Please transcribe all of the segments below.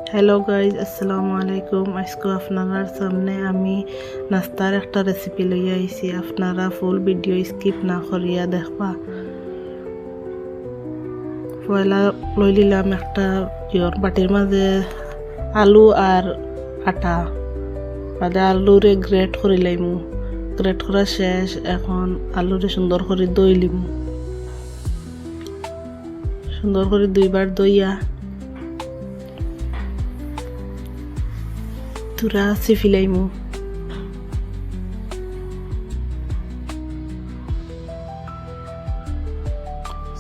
Hello guys, আসসালামু আলাইকুম। আজকে আপনার সামনে আমি নাস্তার একটা রেসিপি লইয়া আইছি। আপনারা ফুল ভিডিও স্কিপ না করিয়া দেখবা। পয়লা লই নিলাম একটা বাটির মাঝে আলু আর আটা, বাদে আলুরে গ্রেট করে লাইমু। গ্রেট করা শেষ, এখন আলুরে সুন্দর করে দই লিমু। সুন্দর করে দুইবার দইয়া তুরা সিফিলাইমু।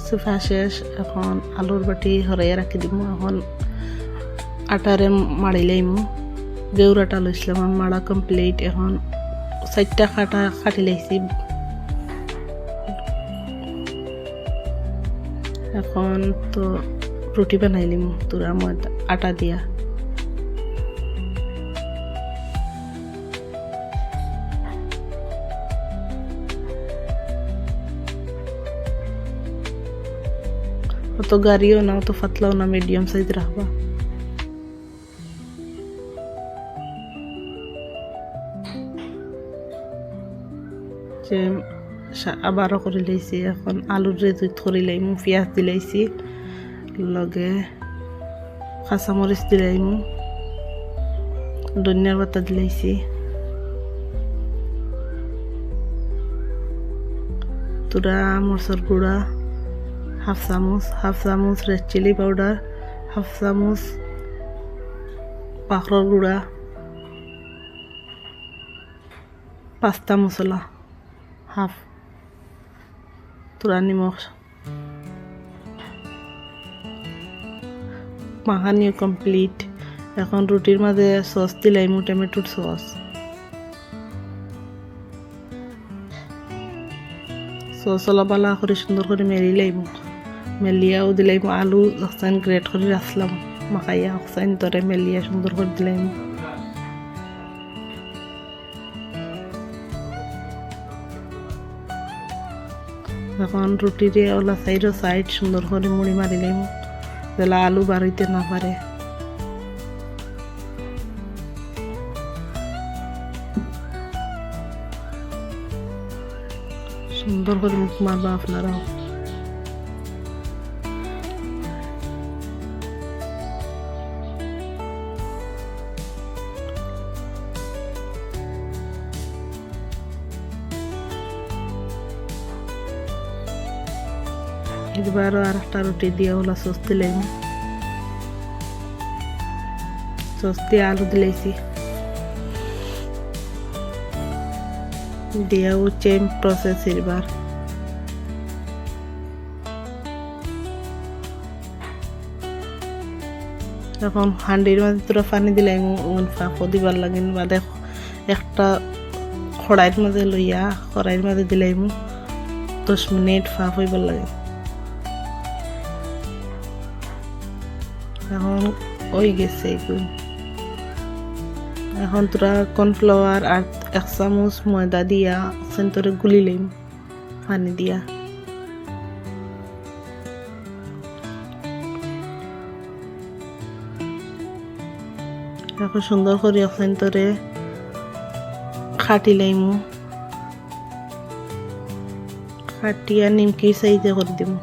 সুফা শেষ, এখন আলুর বাটি হরাইয়া রাখি দিব। এখন আটারে মাড়ি লাইমু। গেউর আটা লইছিলাম, মাড়া কমপ্লিট। এখন 4টা কাটি লাইছি। এখন তো রুটি বানাইলিম তুরা আটা দিয়া। অত গাড়িও না, অত পাতলাও না, মিডিয়াম সাইজ রাখবা। যে আবারও করে লাইছি। এখন আলুর রেজুত করে লাইমু, পেঁয়াজ দিলাইছি, লগে কাঁচামরিচ দিলাইমু, ধনিয়ার পাতা দিলাইছি, তুরা মরচর গুঁড়া হাফ চামচ রেড চিলি পাউডার, হাফ চামচ পাখরর গুঁড়া, পাস্তা মশলা হাফ, তুরা নিমখ। মাখানিও কমপ্লিট। এখন রুটির মাঝে সস দিলাইমু, টমেটোর সস। সস বালা করে সুন্দর করে মেরি লাইমু। মেলিয়াও দিলাইমু আলু অক্সাইন গ্রেট করে রাখলাম, মাখাইয়া অক্সাইন তরে মেলিয়া সুন্দর করে দিলাইমু। এখন রুটিরে ওলা সাইড সুন্দর করে মুড়ি মারি লাইমু, যেলা আলু বাড়িতে না পারে। সুন্দর করে মুখ মারবা আপনারাও। এবারও আর একটা রুটি দিয়ে ওলা সস দিলাইমু। সস দিয়ে আলু দিলাইছি, দিয়াও সেম প্রসেস। এবার এখন হান্ডির মাঝে তোরা পানি দিলাইমু, ফাঁকও দিবার লাগিন। বাদে একটা কড়াইয়ের মাঝে লইয়া কড়াইয়ের মাঝে দিলাইমু, 10 মিনিট ফাঁক হইবার লাগে। এখন ওই গেছে এগুলো। এখন তোরা কর্নফ্লাওয়ার আর 1 চামচ ময়দা দিয়া সেন্তরে গুলি লইম পানি দিয়া। এখন সুন্দর করে সেন্তরে খাটি লাইমু, খাটিয়া নিমকি সাইজে করে দিব।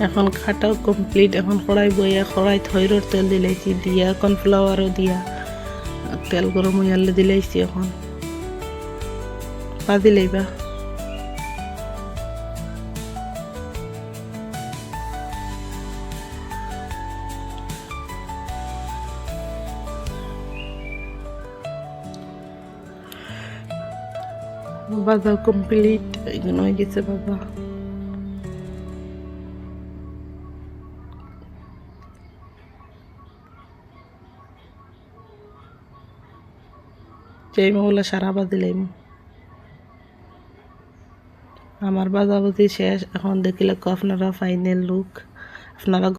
এখন খাটাও কমপ্লিট। এখন কড়াই বইয়া কড়াই থইরর তেল দিলাইছি, দিয়া কর্নফ্লাওয়ারও দিয়া তেল গরম হইয়ালে দিলাইছি। এখন পা দিলাইবা। বাজা কমপ্লিট, এগুলো হয়ে গেছে বাবা। যেই মহলে সারা বাজি লাইম। আমার বাজাবুজি শেষ, এখন দেখিলে আপনারা ফাইনাল লুক। আপনারা